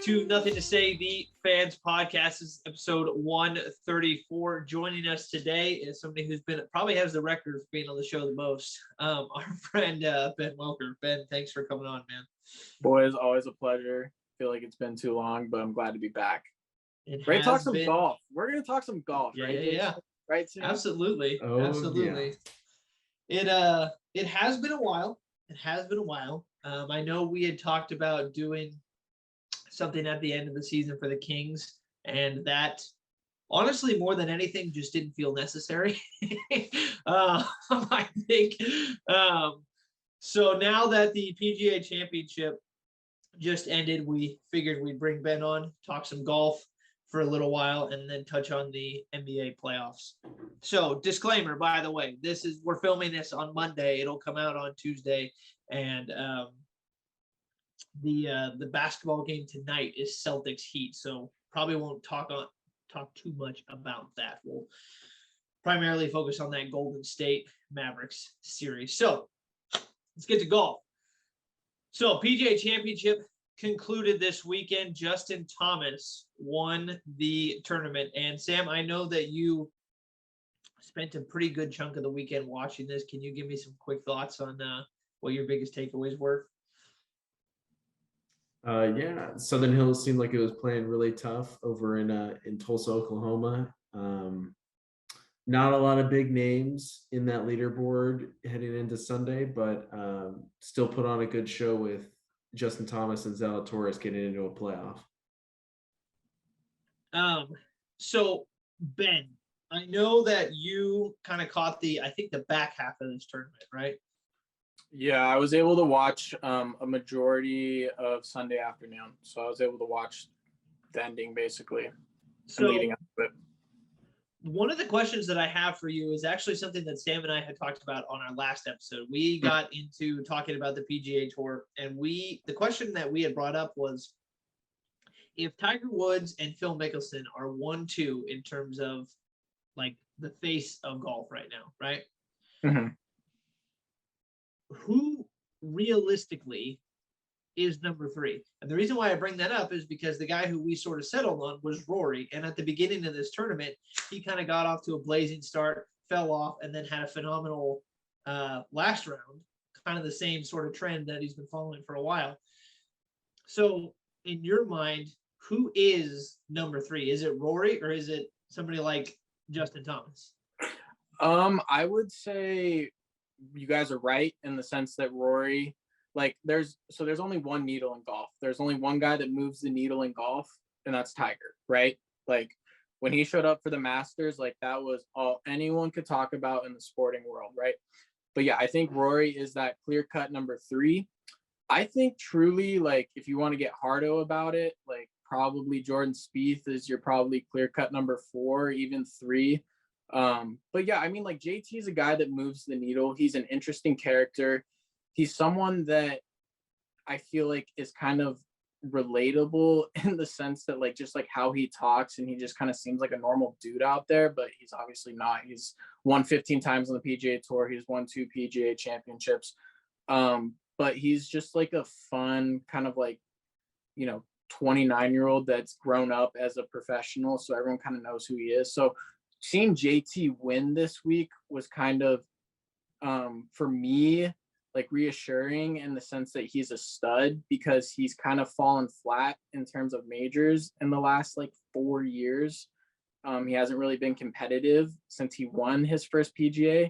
to Nothing to Say, the Fans Podcast. This is episode 134. Joining us today is somebody who's probably has the record of being on the show the most. Our friend Ben Welker. Ben, thanks for coming on, man. Boys, always a pleasure. I feel like it's been too long, but I'm glad to be back. Ready to talk some golf. We're going to talk some golf, right? Yeah. Right, Sam? Absolutely. Oh, absolutely. Yeah. It has been a while. I know we had talked about doing something at the end of the season for the Kings, and that honestly, more than anything, just didn't feel necessary. I think. So now that the PGA Championship just ended, we figured we'd bring Ben on, talk some golf for a little while, and then touch on the NBA playoffs. So, disclaimer, by the way, we're filming this on Monday. It'll come out on Tuesday, and the basketball game tonight is Celtics Heat. So probably won't talk too much about that. We'll primarily focus on that Golden State Mavericks series. So let's get to golf. So PGA Championship concluded this weekend. Justin Thomas won the tournament. And Sam, I know that you spent a pretty good chunk of the weekend watching this. Can you give me some quick thoughts on what your biggest takeaways were? Yeah, Southern Hills seemed like it was playing really tough over in Tulsa, Oklahoma. Not a lot of big names in that leaderboard heading into Sunday, but still put on a good show with Justin Thomas and Zalatoris getting into a playoff. So Ben, I know that you kind of caught the back half of this tournament, right? Yeah, I was able to watch a majority of Sunday afternoon. So I was able to watch the ending basically and leading up to it. One of the questions that I have for you is actually something that Sam and I had talked about on our last episode. We got into talking about the PGA Tour, and the question that we had brought up was if Tiger Woods and Phil Mickelson are 1-2 in terms of like the face of golf right now, right? Mm-hmm. Who realistically is number 3? And the reason why I bring that up is because the guy who we sort of settled on was Rory. And at the beginning of this tournament, he kind of got off to a blazing start, fell off, and then had a phenomenal last round, kind of the same sort of trend that he's been following for a while. So in your mind, who is number 3? Is it Rory or is it somebody like Justin Thomas? I would say you guys are right in the sense that Rory, like there's only one needle in golf. There's only one guy that moves the needle in golf, and that's Tiger, right? Like when he showed up for the Masters, like that was all anyone could talk about in the sporting world, right? But yeah, I think Rory is that clear-cut number 3. I think truly, like if you want to get hardo about it, like probably Jordan Spieth is your probably clear-cut number 4, even 3. But yeah, I mean, like JT is a guy that moves the needle. He's an interesting character. He's someone that I feel like is kind of relatable in the sense that like just like how he talks, and he just kind of seems like a normal dude out there, but he's obviously not. He's won 15 times on the PGA Tour. He's won 2 PGA championships. But he's just like a fun kind of like, 29-year-old that's grown up as a professional. So everyone kind of knows who he is. So seeing JT win this week was kind of, for me, like reassuring in the sense that he's a stud, because he's kind of fallen flat in terms of majors in the last like 4 years. He hasn't really been competitive since he won his first PGA.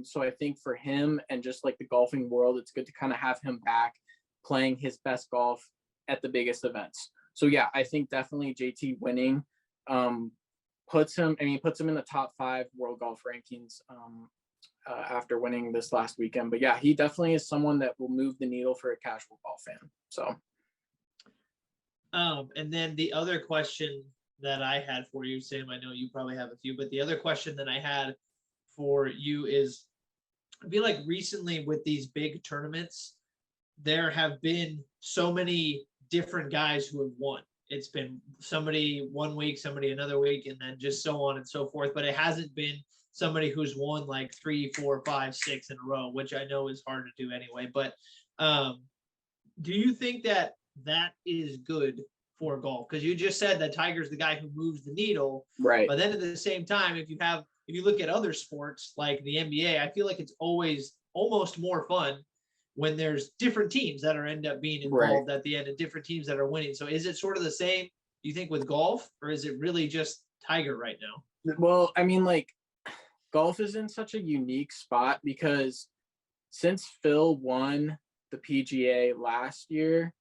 So I think for him and just like the golfing world, it's good to kind of have him back playing his best golf at the biggest events. So yeah, I think definitely JT winning puts him in the top 5 world golf rankings after winning this last weekend. But yeah, he definitely is someone that will move the needle for a casual golf fan. So and then the other question that I had for you, Sam, I know you probably have a few, but the other question that I had for you is, I feel like recently with these big tournaments, there have been so many different guys who have won. It's been somebody one week, somebody another week, and then just so on and so forth. But it hasn't been somebody who's won like 3, 4, 5, 6 in a row, which I know is hard to do anyway. But do you think that is good for golf? Because you just said that Tiger's the guy who moves the needle, Right. but then at the same time, if you look at other sports like the NBA, I feel like it's always almost more fun when there's different teams that end up being involved at the end and different teams that are winning. So is it sort of the same, you think, with golf, or is it really just Tiger right now? Well, I mean, like, golf is in such a unique spot because since Phil won the PGA last year,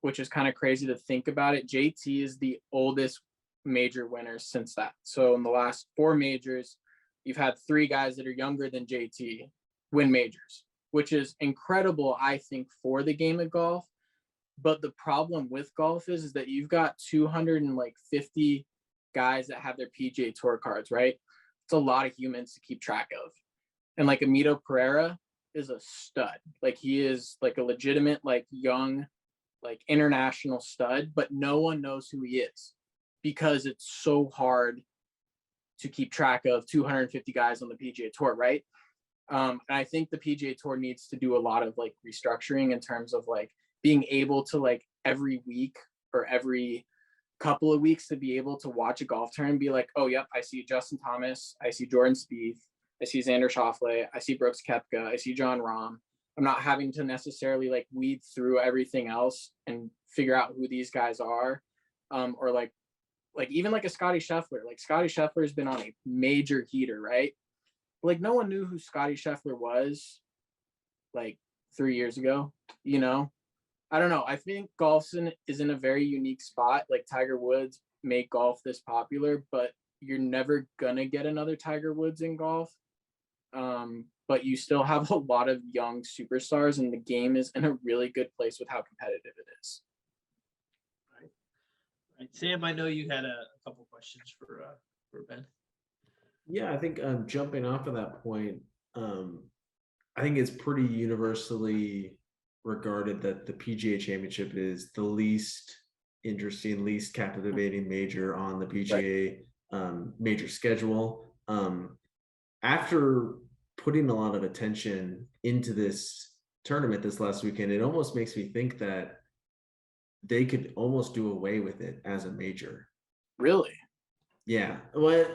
which is kind of crazy to think about it, JT is the oldest major winner since that. So in the last 4 majors, you've had 3 guys that are younger than JT win majors, which is incredible, I think, for the game of golf. But the problem with golf is that you've got 250 guys that have their PGA Tour cards, right? It's a lot of humans to keep track of. And like Amito Pereira is a stud. Like, he is like a legitimate, like, young, like, international stud, but no one knows who he is because it's so hard to keep track of 250 guys on the PGA Tour, right? And I think the PGA Tour needs to do a lot of like restructuring in terms of like being able to, like, every week or every couple of weeks to be able to watch a golf tournament and be like, oh, yep, I see Justin Thomas, I see Jordan Spieth, I see Xander Schauffele, I see Brooks Koepka, I see John Rahm. I'm not having to necessarily like weed through everything else and figure out who these guys are. Or like even like a Scotty Scheffler. Like, Scotty Scheffler has been on a major heater, right? Like, no one knew who Scotty Scheffler was like 3 years ago, you know? I don't know. I think golf is in a very unique spot. Like, Tiger Woods made golf this popular, but you're never gonna get another Tiger Woods in golf. But you still have a lot of young superstars, and the game is in a really good place with how competitive it is. Right. Sam, I know you had a couple questions for Ben. Yeah, I think jumping off of that point, I think it's pretty universally regarded that the PGA Championship is the least interesting, least captivating major on the PGA major schedule. After putting a lot of attention into this tournament this last weekend, it almost makes me think that they could almost do away with it as a major. Really? Yeah. Well,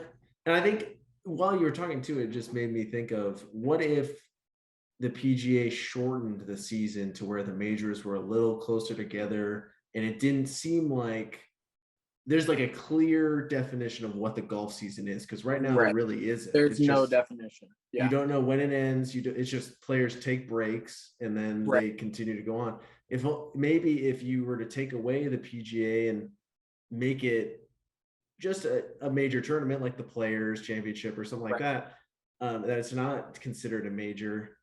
and I think while you were talking to it, just made me think of, what if the PGA shortened the season to where the majors were a little closer together, and it didn't seem like there's like a clear definition of what the golf season is, because right now there really isn't. There's it's no just, definition. Yeah. You don't know when it ends. It's just players take breaks and then they continue to go on. If you were to take away the PGA and make it just a major tournament like the Players Championship or something like that, that it's not considered a major,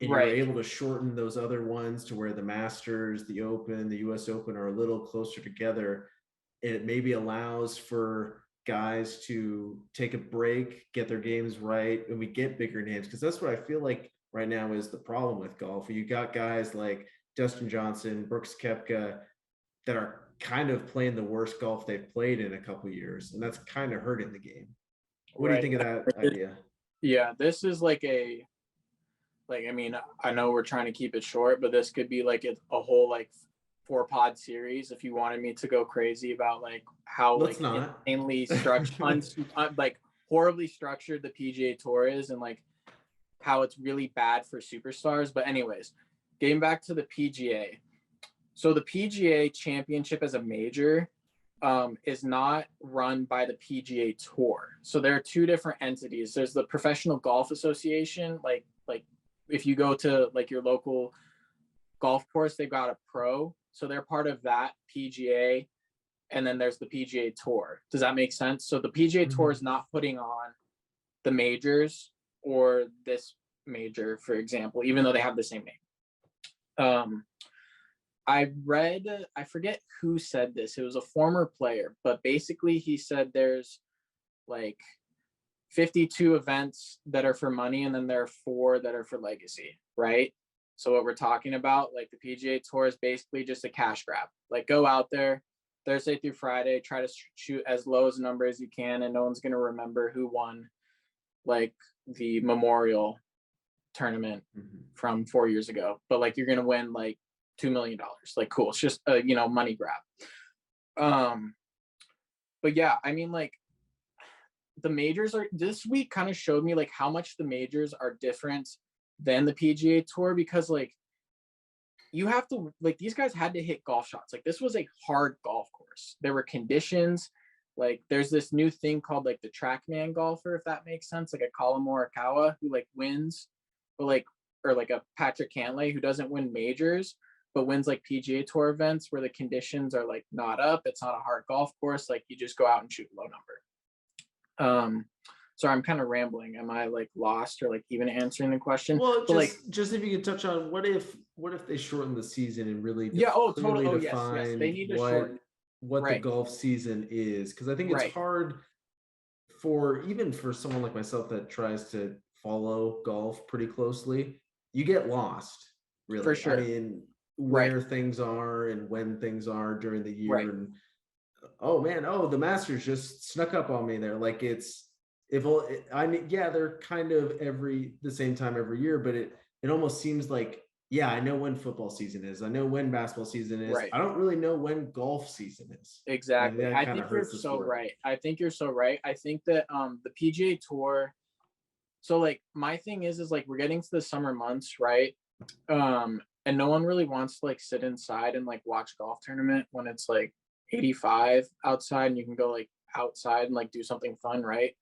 and you're able to shorten those other ones to where the Masters, the Open, the US Open are a little closer together, it maybe allows for guys to take a break, get their games right, and we get bigger names. Because that's what I feel like right now is the problem with golf. You got guys like Dustin Johnson, Brooks Koepka that are kind of playing the worst golf they've played in a couple of years, and that's kind of hurting the game. What do you think of that idea? Yeah, this is like I mean, I know we're trying to keep it short, but this could be like a whole like 4-pod series if you wanted me to go crazy about like how insanely structured, like horribly structured the PGA Tour is, and like how it's really bad for superstars. But anyways, getting back to the PGA. So the PGA Championship as a major is not run by the PGA Tour. So there are 2 different entities. There's the Professional Golf Association, like if you go to like your local golf course, they've got a pro. So they're part of that PGA. And then there's the PGA Tour. Does that make sense? So the PGA Tour is not putting on the majors or this major, for example, even though they have the same name. I forget who said this. It was a former player, but basically he said there's like 52 events that are for money, and then there are 4 that are for legacy, right? So what we're talking about, like the PGA Tour is basically just a cash grab. Like, go out there Thursday through Friday, try to shoot as low as a number as you can, and no one's going to remember who won like the Memorial tournament from 4 years ago. But like, you're going to win like $2 million. Like, cool. It's just a, money grab. But yeah, I mean, like, the majors this week kind of showed me like how much the majors are different than the PGA Tour, because like you have to, like, these guys had to hit golf shots. Like, this was a hard golf course. There were conditions. Like, there's this new thing called like the TrackMan golfer, if that makes sense, like a Colin Morikawa who like wins, but like, or like a Patrick Cantlay who doesn't win majors but wins like PGA Tour events where the conditions are like not up. It's not a hard golf course. Like, you just go out and shoot a low number. Sorry, I'm kind of rambling. Am I like lost or like even answering the question? Well, but just if you could touch on what if they shorten the season and really totally. Oh, yes, define they need to shorten what right. the golf season is, because I think it's hard for someone like myself that tries to follow golf pretty closely. You get lost, really. For sure. I mean, where things are and when things are during the year, and oh man, the Masters just snuck up on me there. Like, they're kind of the same time every year, but it almost seems like, I know when football season is, I know when basketball season is. I don't really know when golf season is. Exactly. I think you're so right. I think that the PGA Tour, so like my thing is like we're getting to the summer months, right? And no one really wants to like sit inside and like watch golf tournament when it's like 85 outside and you can go like outside and like do something fun, right?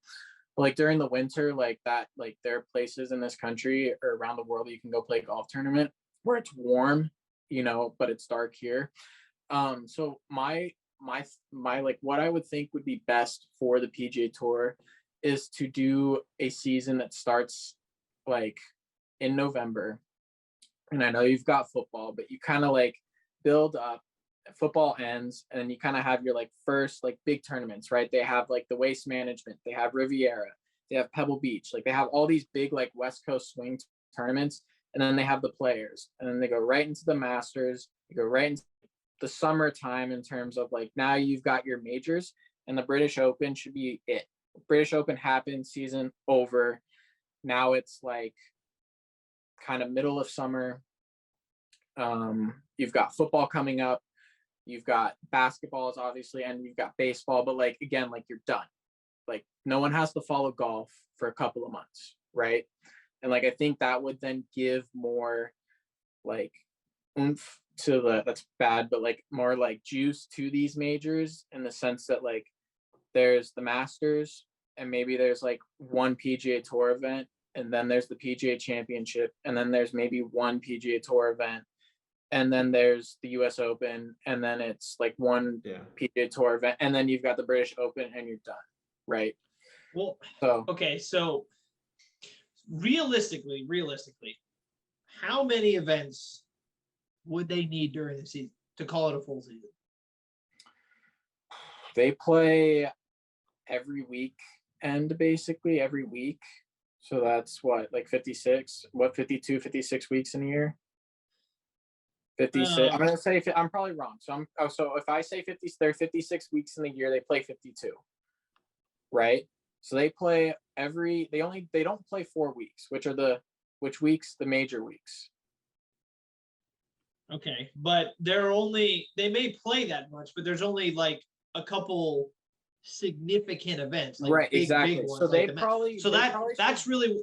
But like during the winter, like that, like there are places in this country or around the world that you can go play golf tournament where it's warm, but it's dark here. So my like what I would think would be best for the PGA Tour is to do a season that starts like in November. And I know you've got football, but you kind of like build up. Football ends, and then you kind of have your like first like big tournaments, right? They have like the Waste Management, they have Riviera, they have Pebble Beach, like they have all these big like West Coast swing tournaments, and then they have the Players, and then they go right into the Masters, you go right into the summertime in terms of like now you've got your majors, and the British Open should be it. British Open happened, season over. Now it's like kind of middle of summer. You've got football coming up. You've got basketballs, obviously, and you've got baseball, but like, again, like you're done. Like no one has to follow golf for a couple of months, right? And like, I think that would then give more like oomph to that's bad, but like more like juice to these majors in the sense that like there's the Masters and maybe there's like one PGA Tour event, and then there's the PGA Championship, and then there's maybe one PGA Tour event, and then there's the US Open, and then it's like one PGA Tour event, and then you've got the British Open, and you're done, right? Well, okay, so realistically, how many events would they need during the season to call it a full season? They play every week, and basically every week. So that's what, like 56, 56 weeks in a year? 56. I'm gonna say I'm probably wrong. So if I say 50, there are 56 weeks in the year. They play 52, right? So they play they don't play 4 weeks, which weeks? The major weeks. Okay, but they may play that much, but there's only like a couple significant events, like right? Exactly. Big ones, so they probably that's really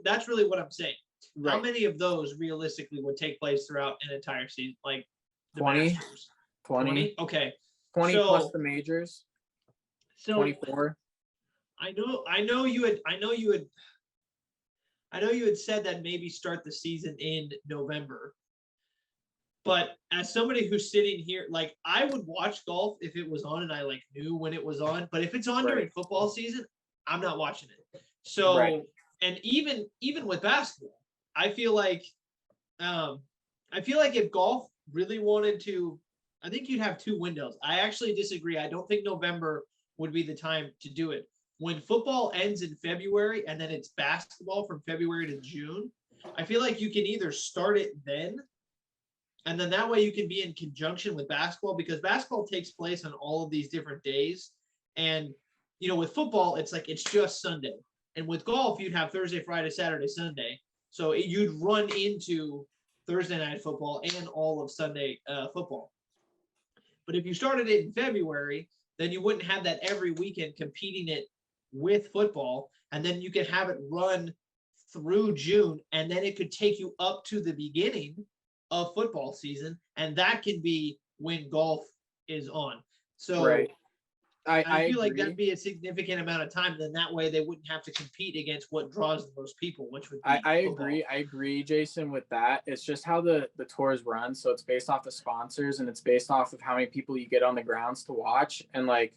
what I'm saying. Right. How many of those realistically would take place throughout an entire season? Like 20, 20. Okay. 20 plus the majors. So 24. I know you had said that maybe start the season in November. But as somebody who's sitting here, like I would watch golf if it was on and I like knew when it was on. But if it's on during football season, I'm not watching it. So and even with basketball, I feel like if golf really wanted to, I think you'd have 2 windows. I actually disagree. I don't think November would be the time to do it. When football ends in February and then it's basketball from February to June, I feel like you can either start it then, and then that way you can be in conjunction with basketball, because basketball takes place on all of these different days. And, with football, it's like it's just Sunday. And with golf, you'd have Thursday, Friday, Saturday, Sunday. So you'd run into Thursday night football and all of Sunday football. But if you started it in February, then you wouldn't have that every weekend competing it with football. And then you could have it run through June, and then it could take you up to the beginning of football season. And that can be when golf is on. So Right. I feel like agree. that'd be a significant amount of time. Then that way they wouldn't have to compete against what draws the most people, which would be I football. agree. I agree, Jason, with that. It's just how the tours run. So it's based off the sponsors, and it's based off of how many people you get on the grounds to watch. And like,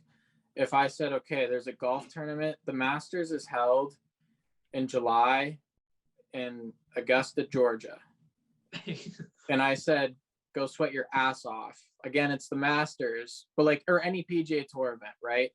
if I said, okay, there's a golf tournament, the Masters is held in July in Augusta, Georgia. And I said, go sweat your ass off. Again, it's the Masters, but like, or any PGA Tour event, right?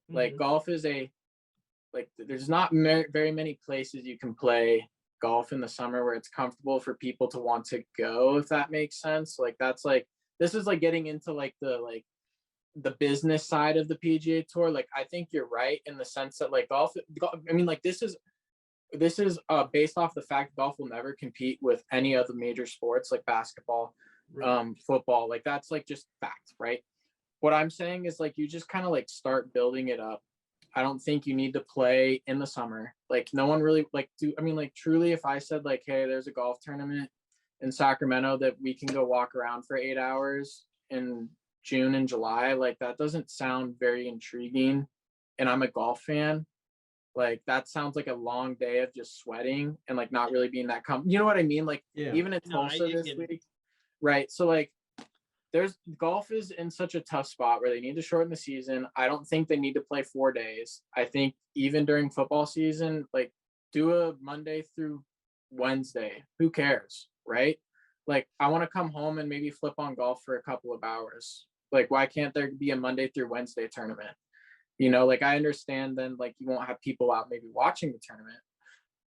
Like golf is there's not very many places you can play golf in the summer where it's comfortable for people to want to go, if that makes sense. Like that's like, this is like getting into like the business side of the PGA Tour. Like I think you're right in the sense that like golf, I mean, like this is based off the fact golf will never compete with any other major sports like basketball, football. Like that's like just fact, right? What I'm saying is like you just kind of like start building it up. I don't think you need to play in the summer. Like no one really truly, if I said like, hey, there's a golf tournament in Sacramento that we can go walk around for 8 hours in June and July, like that doesn't sound very intriguing. And I'm a golf fan. Like that sounds like a long day of just sweating and like not really being that you know what I mean? Like even in Tulsa this week, right? So like golf is in such a tough spot where they need to shorten the season. I don't think they need to play 4 days. I think even during football season, like do a Monday through Wednesday. Who cares, right? Like I want to come home and maybe flip on golf for a couple of hours. Like why can't there be a Monday through Wednesday tournament? You know, like I understand then like you won't have people out maybe watching the tournament,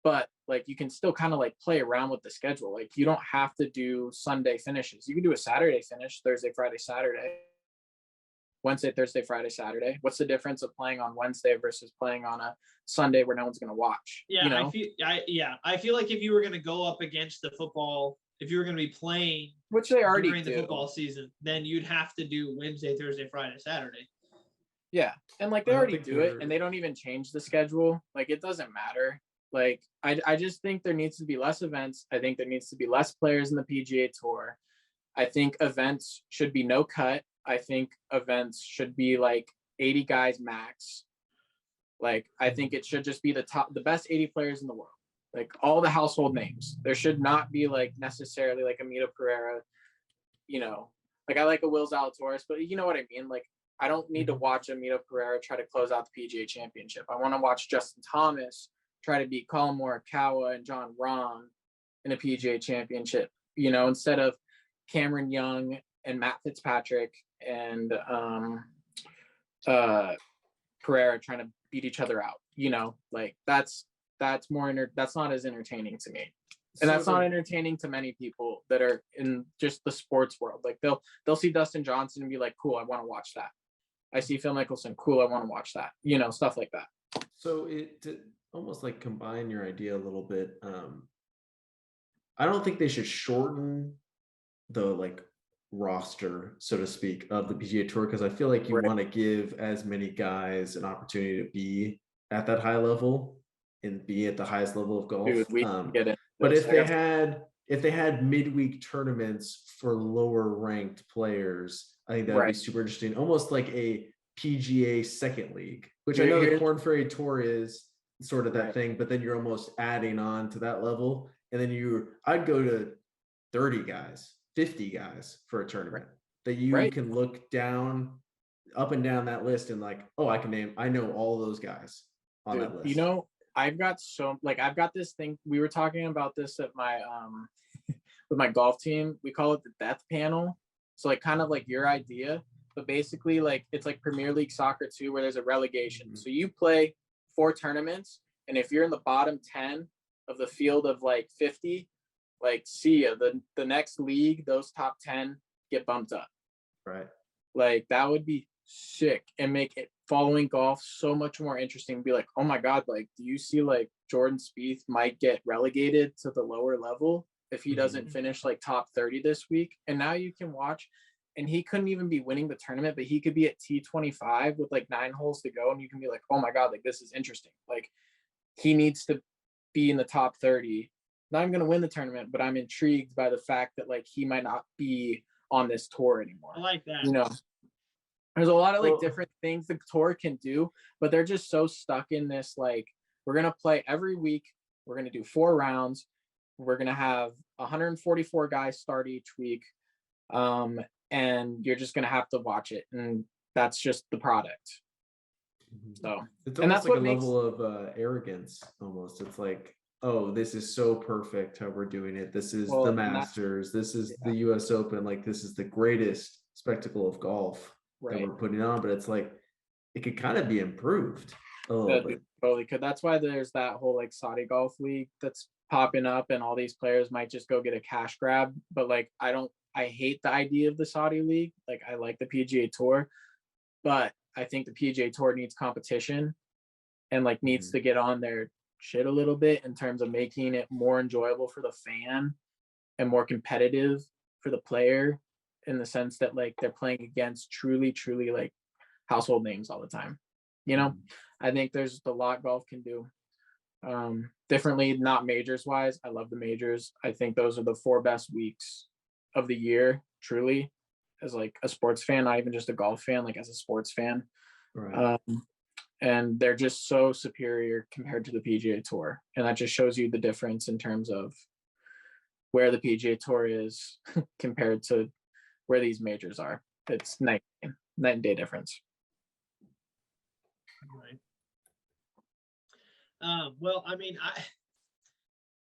but like you can still kind of like play around with the schedule. Like you don't have to do Sunday finishes. You can do a Saturday finish, Thursday, Friday, Saturday, Wednesday, Thursday, Friday, Saturday. What's the difference of playing on Wednesday versus playing on a Sunday where no one's going to watch? Yeah, you know? I feel like if you were going to go up against the football, if you were going to be playing, which they already during the football season, then you'd have to do Wednesday, Thursday, Friday, Saturday. Yeah, and like they already do it, and they don't even change the schedule. Like it doesn't matter. Like I just think there needs to be less events. I think there needs to be less players in the PGA Tour. I think events should be no cut. I think events should be like 80 guys max. Like I think it should just be the best 80 players in the world. Like all the household names. There should not be like necessarily like a Mito Pereira, you know. Like I like a Will Zalatoris, but you know what I mean? Like I don't need to watch a Mito Pereira try to close out the PGA Championship. I want to watch Justin Thomas try to beat Colin Morikawa and John Rahm in a PGA Championship, you know, instead of Cameron Young and Matt Fitzpatrick and Pereira trying to beat each other out. You know, like that's not as entertaining to me. And that's not entertaining to many people that are in just the sports world. Like they'll see Dustin Johnson and be like, cool, I want to watch that. I see Phil Mickelson, cool, I want to watch that. You know, stuff like that. So to almost like combine your idea a little bit, I don't think they should shorten the like roster, so to speak, of the PGA Tour, because I feel like you want to give as many guys an opportunity to be at that high level and be at the highest level of golf. Dude, we get it. But if they had midweek tournaments for lower ranked players, I think that would be super interesting. Almost like a PGA second league, which I know the Korn Ferry Tour is sort of that thing, but then you're almost adding on to that level. And then I'd go to 30 guys, 50 guys for a tournament that you can look up and down that list and like, oh, I know all those guys on that list. You know, I've got this thing. We were talking about this at my with my golf team. We call it the death panel. So like kind of like your idea, but basically like it's like Premier League soccer too, where there's a relegation. Mm-hmm. So you play 4 tournaments, and if you're in the bottom 10 of the field of like 50, like see ya. The next league, those top 10 get bumped up. Right. Like that would be sick and make it following golf so much more interesting. Be like, oh my God, like do you see like Jordan Spieth might get relegated to the lower level if he doesn't finish like top 30 this week. And now you can watch, and he couldn't even be winning the tournament, but he could be at T25 with like 9 holes to go, and you can be like, oh my God, like this is interesting. Like he needs to be in the top 30. Not even going to win the tournament, but I'm intrigued by the fact that like he might not be on this tour anymore. I like that. You know, there's a lot of like different things the tour can do, but they're just so stuck in this, like, we're going to play every week. We're going to do 4 rounds. We're going to have 144 guys start each week. And you're just going to have to watch it. And that's just the product. So, it's and almost that's like what a makes level of arrogance almost. It's like, oh, this is so perfect how we're doing it. This is the Masters. This is the US Open. Like, this is the greatest spectacle of golf that we're putting on. But it's like, it could kind of be improved a little bit. Totally could. That's why there's that whole like Saudi Golf League that's popping up, and all these players might just go get a cash grab. But like, I hate the idea of the Saudi League. Like, I like the PGA Tour, but I think the PGA Tour needs competition and like needs to get on their shit a little bit in terms of making it more enjoyable for the fan and more competitive for the player, in the sense that like they're playing against truly like household names all the time. You know, I think there's a lot golf can do differently, not majors wise. I love the majors. I think those are the 4 best weeks of the year, truly, as like a sports fan, not even just a golf fan, like as a sports fan. And they're just so superior compared to the PGA Tour. And that just shows you the difference in terms of where the PGA Tour is compared to where these majors are. It's night and day difference. Right. Well, I mean,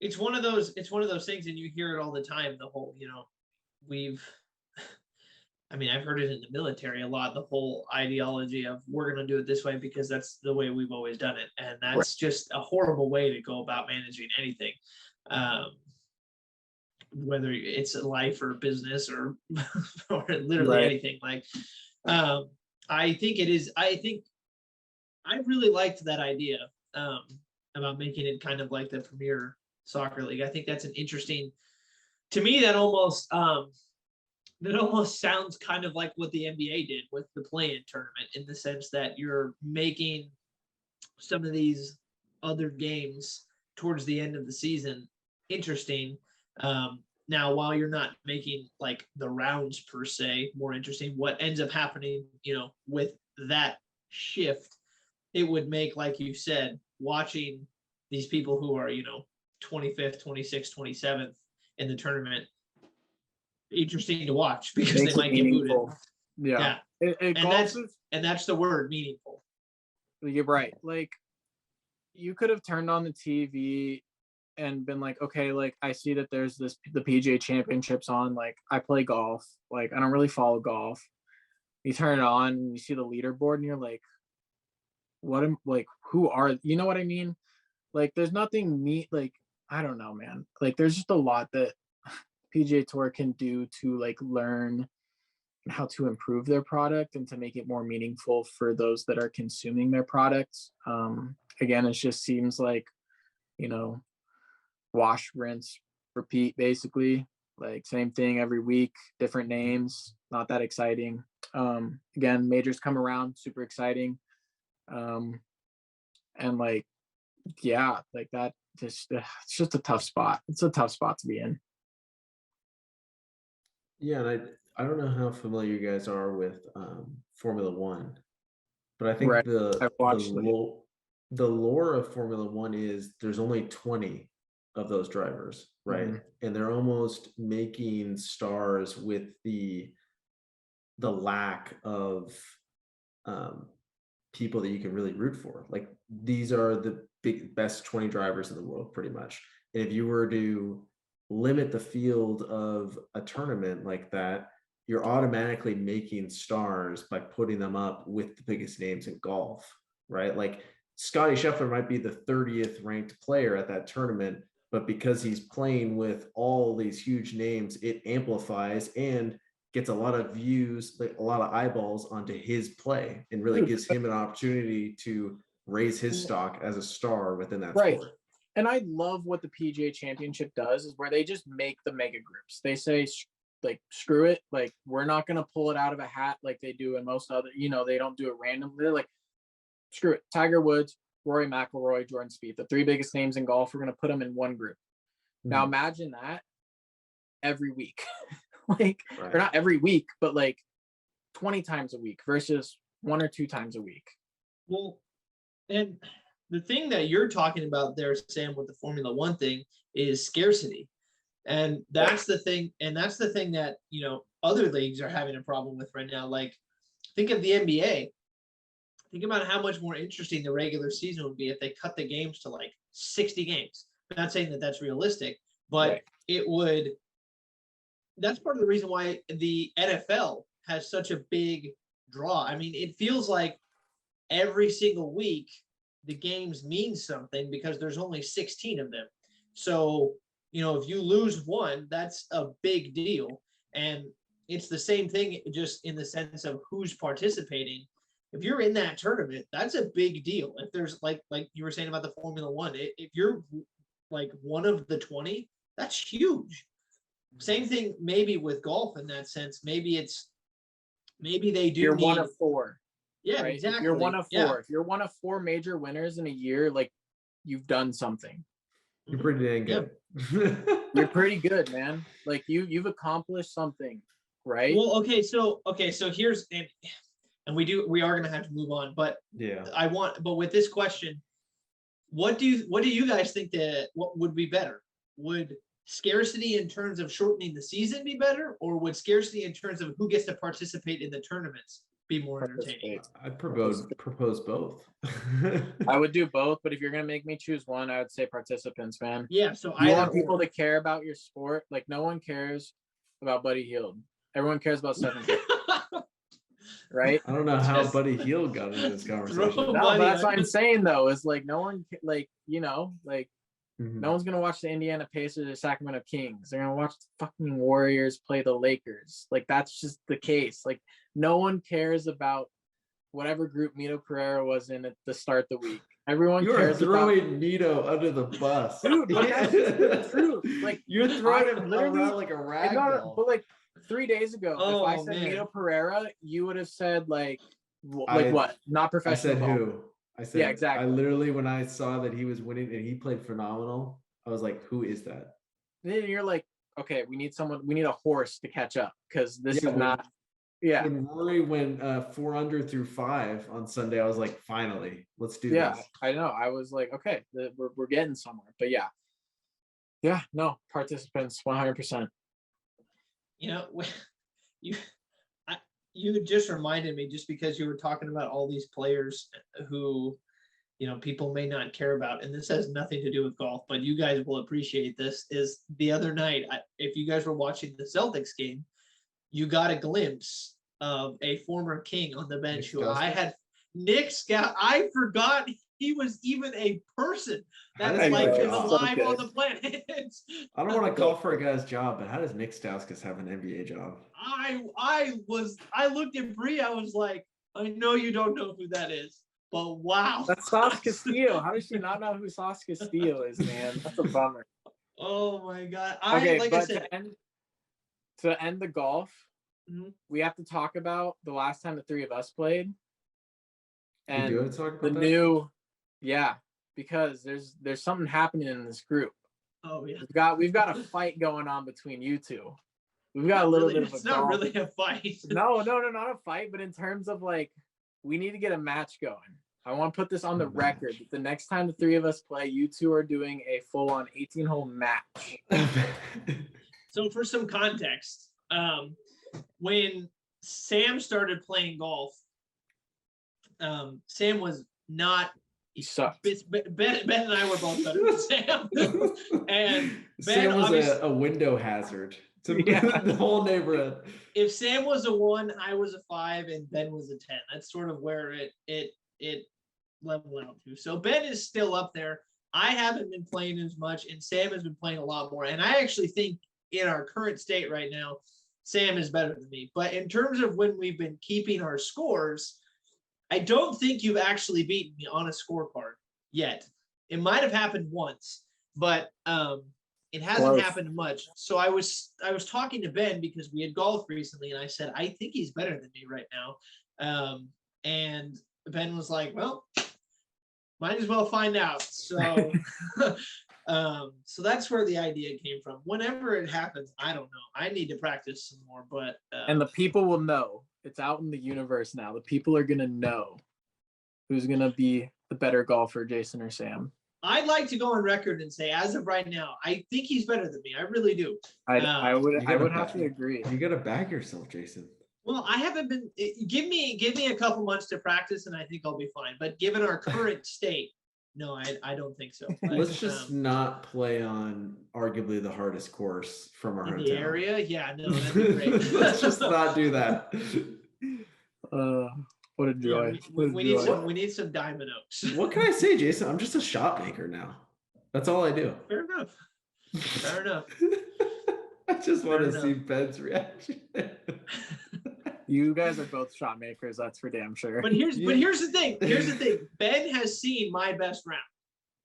it's one of those things, and you hear it all the time. The whole, you know, I've heard it in the military a lot, the whole ideology of we're going to do it this way because that's the way we've always done it. And that's just a horrible way to go about managing anything. Whether it's a life or business or literally anything. Like, I really liked that idea about making it kind of like the Premier Soccer League. I think that's an interesting, to me, that almost sounds kind of like what the NBA did with the play-in tournament, in the sense that you're making some of these other games towards the end of the season interesting. Now, while you're not making like the rounds per se more interesting, what ends up happening, you know, with that shift, it would make, like you said, watching these people who are, you know, 25th, 26th, 27th in the tournament interesting to watch, because they might get booted. Yeah. And that's the word, meaningful. You're right. Like, you could have turned on the TV and been like, okay, like I see that there's the PGA Championships on. Like, I play golf. Like, I don't really follow golf. You turn it on and you see the leaderboard and you're like, who are, you know what I mean? Like, there's nothing neat. Like, I don't know, man. Like, there's just a lot that PGA Tour can do to like learn how to improve their product and to make it more meaningful for those that are consuming their products. Again, it just seems like, you know, wash, rinse, repeat, basically. Like, same thing every week, different names, not that exciting. Again, majors come around, super exciting. And like, yeah, like that just, it's just a tough spot. It's a tough spot to be in. Yeah, and I don't know how familiar you guys are with Formula One, but I think the lore of Formula One is there's only 20 of those drivers, right? And they're almost making stars with the lack of people that you can really root for. Like, these are the best 20 drivers in the world, pretty much. And if you were to limit the field of a tournament like that, you're automatically making stars by putting them up with the biggest names in golf, right? Like, Scottie Scheffler might be the 30th ranked player at that tournament, but because he's playing with all these huge names, it amplifies and gets a lot of views, like a lot of eyeballs onto his play, and really gives him an opportunity to raise his stock as a star within that sport. And I love what the PGA Championship does is where they just make the mega groups. They say, like, screw it. Like, we're not going to pull it out of a hat like they do in most other, they don't do it randomly. They're like, screw it. Tiger Woods, Rory McIlroy, Jordan Spieth, the 3 biggest names in golf, we're going to put them in one group. Now imagine that every week. Like, or not every week, but like 20 times a week versus 1 or 2 times a week. Well, and the thing that you're talking about there, Sam, with the Formula One thing is scarcity. And that's the thing. And that's the thing that, other leagues are having a problem with right now. Like, think of the NBA. Think about how much more interesting the regular season would be if they cut the games to like 60 games. I'm not saying that that's realistic, but it would. That's part of the reason why the NFL has such a big draw. I mean, it feels like every single week the games mean something because there's only 16 of them. So, if you lose one, that's a big deal. And it's the same thing just in the sense of who's participating. If you're in that tournament, that's a big deal. If there's like you were saying about the Formula One, if you're like one of the 20, that's huge. Same thing maybe with golf in that sense. Maybe they do. You're one of 4. Yeah, right? exactly. If you're one of 4. Yeah. If you're one of 4 major winners in a year, like, you've done something. You're pretty dang good. Yeah. You're pretty good, man. Like, you've accomplished something, right? Well, okay, so here's and we are gonna have to move on, but yeah, but with this question, what do you guys think what would be better? Would scarcity in terms of shortening the season be better, or would scarcity in terms of who gets to participate in the tournaments be more entertaining? I'd propose both. I would do both, but if you're gonna make me choose one, I would say participants, man. Yeah, so I want people to care about your sport. Like, no one cares about Buddy Hield. Everyone cares about 7 right? I don't know how Buddy Hield got into this conversation. No, but that's what I'm saying though. Is like no one like no one's gonna watch the Indiana Pacers or Sacramento Kings. They're gonna watch the fucking Warriors play the Lakers. Like, that's just the case. Like, no one cares about whatever group Mito Pereira was in at the start of the week. Everyone cares throwing about Mito under the bus, dude. But that's true. Like, you're throwing him literally like a rag doll. But like 3 days ago, if I said Mito Pereira, you would have said what? Not professional. I said who? I said, yeah, exactly. I literally, when I saw that he was winning and he played phenomenal, I was like, who is that? Then you're like, okay, we need a horse to catch up because this is not. Yeah. When Rory went 4 under through 5 on Sunday, I was like, finally, let's do this. Yeah, I know. I was like, okay, we're getting somewhere. But yeah, no, participants 100%. You just reminded me, just because you were talking about all these players who, people may not care about, and this has nothing to do with golf, but you guys will appreciate this, is the other night, if you guys were watching the Celtics game, you got a glimpse of a former King on the bench who I had, Nick Scout. I forgot he was even a person that's alive on the planet. I don't want to call for a guy's job, but how does Nick Stauskas have an NBA job? I looked at Bree, I was like, I know you don't know who that is, but wow. That's Sauce Castillo. How does she not know who Sauce Castillo is, man? That's a bummer. Oh my God. To end the golf, we have to talk about the last time the 3 of us played. And because there's something happening in this group. Oh yeah. We've got a fight going on between you two. We've got a little bit of a. It's not really a fight. No, not a fight, but in terms of like, we need to get a match going. I want to put this on the record. The next time the 3 of us play, you 2 are doing a full-on 18-hole match. So for some context, when Sam started playing golf, Sam was not. He sucked. Ben and I were both better than Sam. And Ben, Sam was a window hazard to the whole neighborhood. If Sam was a 1, I was a 5, and Ben was a 10. That's sort of where it leveled out to. So Ben is still up there. I haven't been playing as much, and Sam has been playing a lot more. And I actually think in our current state right now, Sam is better than me. But in terms of when we've been keeping our scores, I don't think you've actually beaten me on a scorecard yet. It might have happened once, but it hasn't Close. happened much. So I was talking to Ben because we had golfed recently, and I said, I think he's better than me right now. And Ben was like, well, might as well find out. So so that's where the idea came from. Whenever it happens, I don't know. I need to practice some more, but And the people will know. It's out in the universe now. The people are gonna know who's gonna be the better golfer, Jason or Sam. I'd like to go on record and say, as of right now, I think he's better than me. I really do. I would gotta have to agree. You gotta back yourself, Jason. Well, I haven't been. Give me a couple months to practice, and I think I'll be fine. But given our current state, no, I don't think so. But, Let's just not play on arguably the hardest course from our in hometown. the area. Yeah, no, that'd be great. Let's just not do that. What a joy. Yeah, we need some Diamond Oaks. What can I say, Jason? I'm just a shot maker now. That's all I do. Fair enough. Fair enough. I just want Fair to see Ben's reaction. You guys are both shot makers, that's for damn sure. But here's the thing. Here's the thing. Ben has seen my best round.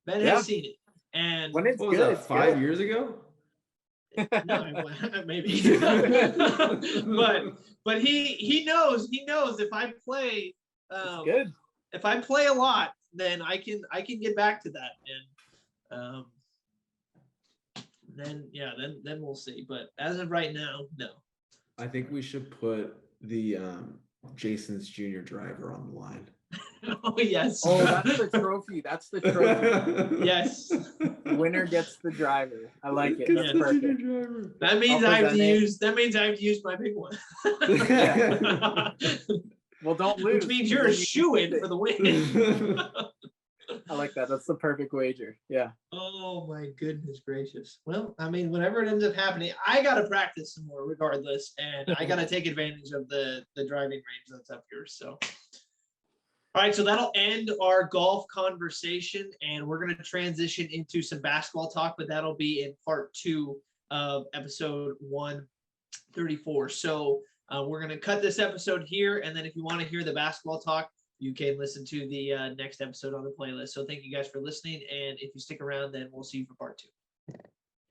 Ben has seen it, and when it's What was good, that, it's 5 years ago? no, maybe. but he knows if I play it's good. if I play a lot, then I can get back to that, and then we'll see. But as of right now, no. I think we should put the Jason's junior driver on the line. Oh yes. Oh, that's the trophy. That's the trophy. Yes. The winner gets the driver. I like it. Get That's the perfect. junior driver. That means I'll I have to present it. use. That means I have to use my big one. Well, don't lose. Which means you're a shoo-in for the win. I like that. That's the perfect wager. Yeah. Oh my goodness gracious. Well, I mean, whenever it ends up happening, I gotta practice some more regardless, and I gotta take advantage of the driving range that's up here. So, all right, so that'll end our golf conversation, and we're gonna transition into some basketball talk, but that'll be in part 2 of episode 134. So we're gonna cut this episode here, and then if you want to hear the basketball talk, you can listen to the next episode on the playlist. So thank you guys for listening. And if you stick around, then we'll see you for part 2.